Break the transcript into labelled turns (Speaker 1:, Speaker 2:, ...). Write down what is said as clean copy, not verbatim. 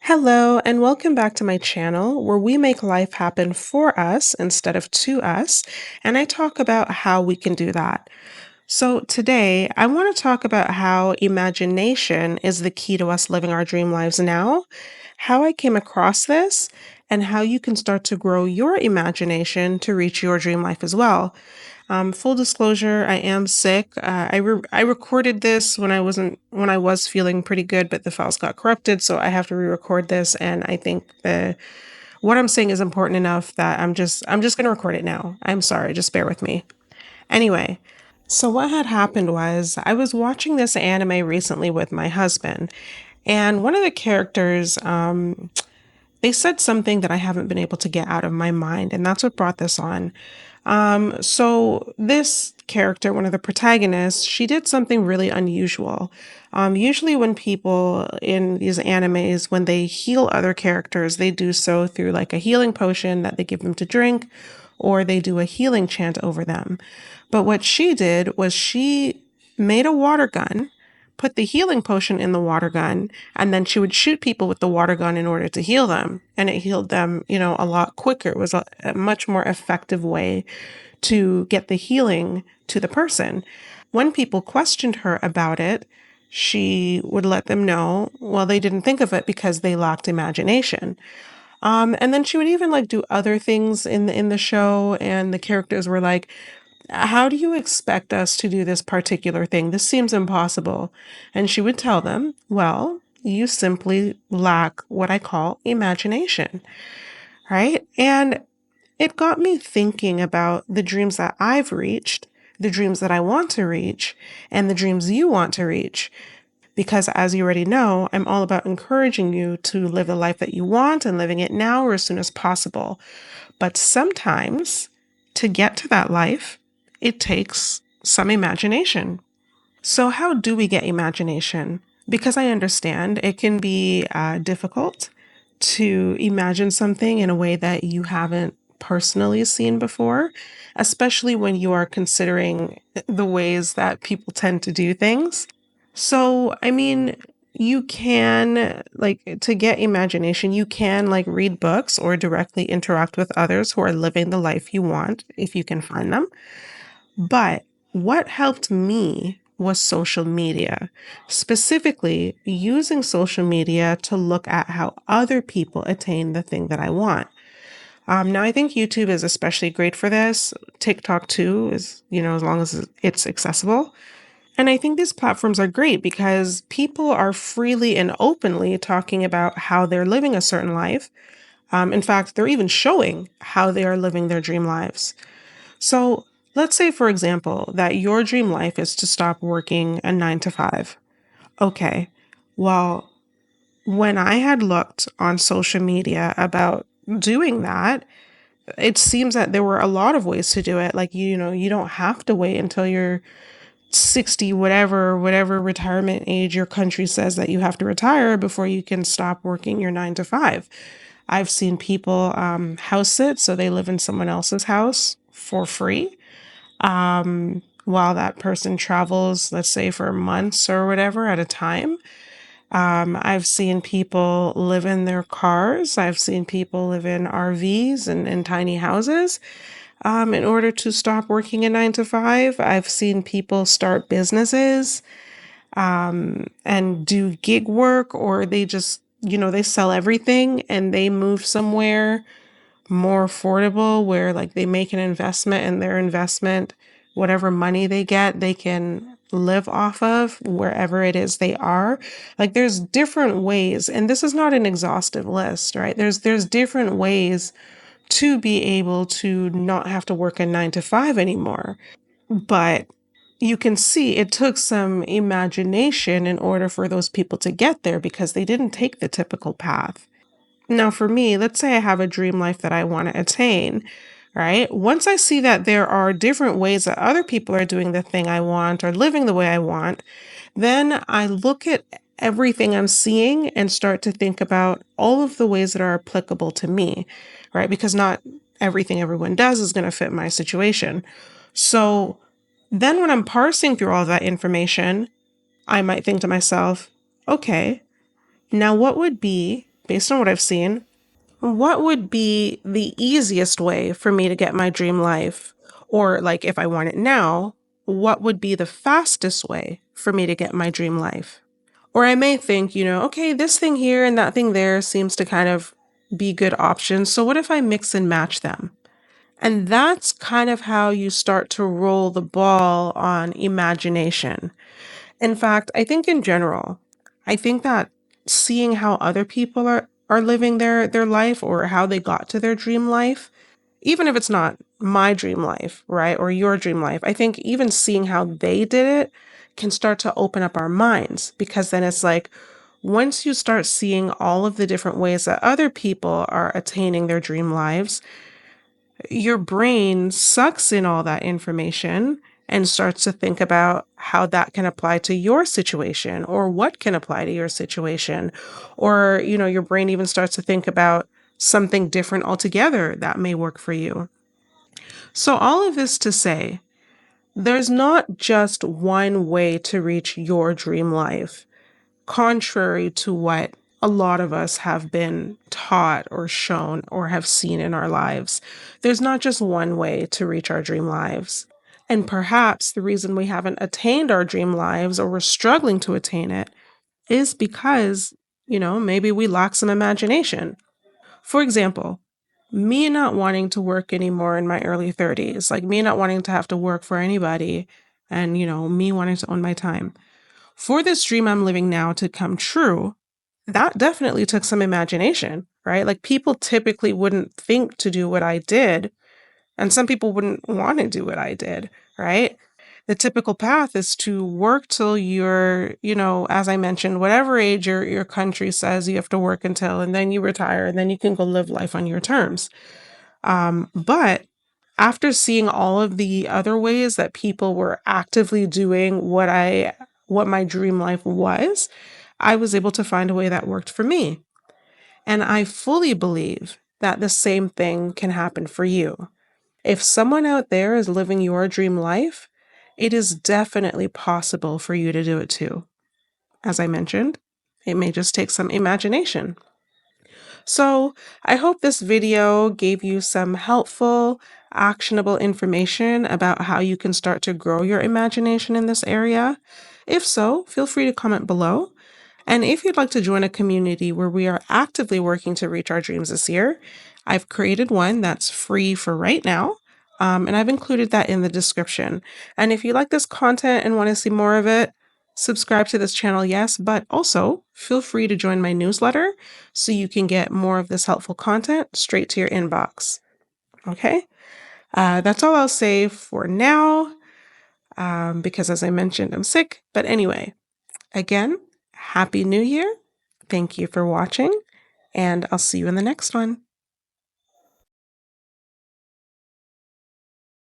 Speaker 1: Hello, and welcome back to my channel where we make life happen for us instead of to us, and I talk about how we can do that. So, today I want to talk about how imagination is the key to us living our dream lives now, how I came across this, and how you can start to grow your imagination to reach your dream life as well. Full disclosure, I am sick. I recorded this when I was feeling pretty good, but the files got corrupted, so I have to re-record this. And I think the what I'm saying is important enough that I'm just gonna record it now. I'm sorry, just bear with me. Anyway, so what had happened was I was watching this anime recently with my husband, and one of the characters, they said something that I haven't been able to get out of my mind, and that's what brought this on. So this character, one of the protagonists, she did something really unusual. Usually when people in these animes, when they heal other characters, they do so through like a healing potion that they give them to drink, or they do a healing chant over them. But what she did was she made a water gun, put the healing potion in the water gun, and then she would shoot people with the water gun in order to heal them. And it healed them, a lot quicker. It was a much more effective way to get the healing to the person. When people questioned her about it, she would let them know, well, they didn't think of it because they lacked imagination. And then she would even like do other things in the show, and the characters were like, how do you expect us to do this particular thing? This seems impossible. And she would tell them, well, you simply lack what I call imagination, right? And it got me thinking about the dreams that I've reached, the dreams that I want to reach, and the dreams you want to reach. Because as you already know, I'm all about encouraging you to live the life that you want and living it now or as soon as possible. But sometimes to get to that life, it takes some imagination. So, how do we get imagination? Because I understand it can be difficult to imagine something in a way that you haven't personally seen before, especially when you are considering the ways that people tend to do things. So, I mean, you can, like, to get imagination, you can, like, read books or directly interact with others who are living the life you want, if you can find them. But what helped me was social media, specifically using social media to look at how other people attain the thing that I want. Now, I think YouTube is especially great for this. TikTok, too, is, as long as it's accessible. And I think these platforms are great because people are freely and openly talking about how they're living a certain life. In fact, they're even showing how they are living their dream lives. So let's say, for example, that your dream life is to stop working a 9 to 5. Okay, well, when I had looked on social media about doing that, it seems that there were a lot of ways to do it. Like, you don't have to wait until you're 60, whatever retirement age your country says that you have to retire before you can stop working your 9 to 5. I've seen people house sit, so they live in someone else's house for free while that person travels, let's say for months or whatever at a time. I've seen people live in their cars. I've seen people live in RVs and in tiny houses in order to stop working a 9 to 5. I've seen people start businesses and do gig work, or they just, they sell everything and they move somewhere more affordable where like they make an investment, and their investment, whatever money they get, they can live off of wherever it is they are. Like there's different ways, and this is not an exhaustive list, right? There's different ways to be able to not have to work a 9 to 5 anymore. But you can see it took some imagination in order for those people to get there because they didn't take the typical path. Now, for me, let's say I have a dream life that I want to attain, right? Once I see that there are different ways that other people are doing the thing I want or living the way I want, then I look at everything I'm seeing and start to think about all of the ways that are applicable to me, right? Because not everything everyone does is going to fit my situation. So then when I'm parsing through all of that information, I might think to myself, okay, now what would be based on what I've seen, what would be the easiest way for me to get my dream life? Or, like, if I want it now, what would be the fastest way for me to get my dream life? Or I may think, okay, this thing here and that thing there seems to kind of be good options. So what if I mix and match them? And that's kind of how you start to roll the ball on imagination. In fact, I think in general, I think that seeing how other people are living their life or how they got to their dream life, even if it's not my dream life, right, or your dream life, I think even seeing how they did it can start to open up our minds, because then it's like once you start seeing all of the different ways that other people are attaining their dream lives, your brain sucks in all that information and starts to think about how that can apply to your situation or what can apply to your situation. Or, your brain even starts to think about something different altogether that may work for you. So, all of this to say, there's not just one way to reach your dream life, contrary to what a lot of us have been taught or shown or have seen in our lives. There's not just one way to reach our dream lives. And perhaps the reason we haven't attained our dream lives or we're struggling to attain it is because, maybe we lack some imagination. For example, me not wanting to work anymore in my early 30s, like me not wanting to have to work for anybody and, me wanting to own my time. For this dream I'm living now to come true, that definitely took some imagination, right? Like people typically wouldn't think to do what I did, and some people wouldn't want to do what I did, right? The typical path is to work till you're, as I mentioned, whatever age your country says you have to work until, and then you retire, and then you can go live life on your terms. But after seeing all of the other ways that people were actively doing what my dream life was, I was able to find a way that worked for me. And I fully believe that the same thing can happen for you. If someone out there is living your dream life, it is definitely possible for you to do it too. As I mentioned, it may just take some imagination. So I hope this video gave you some helpful, actionable information about how you can start to grow your imagination in this area. If so, feel free to comment below. And if you'd like to join a community where we are actively working to reach our dreams this year, I've created one that's free for right now. And I've included that in the description. And if you like this content and want to see more of it, subscribe to this channel, yes, but also feel free to join my newsletter so you can get more of this helpful content straight to your inbox. Okay? That's all I'll say for now, because as I mentioned, I'm sick. But anyway, again, Happy New Year. Thank you for watching, and I'll see you in the next one.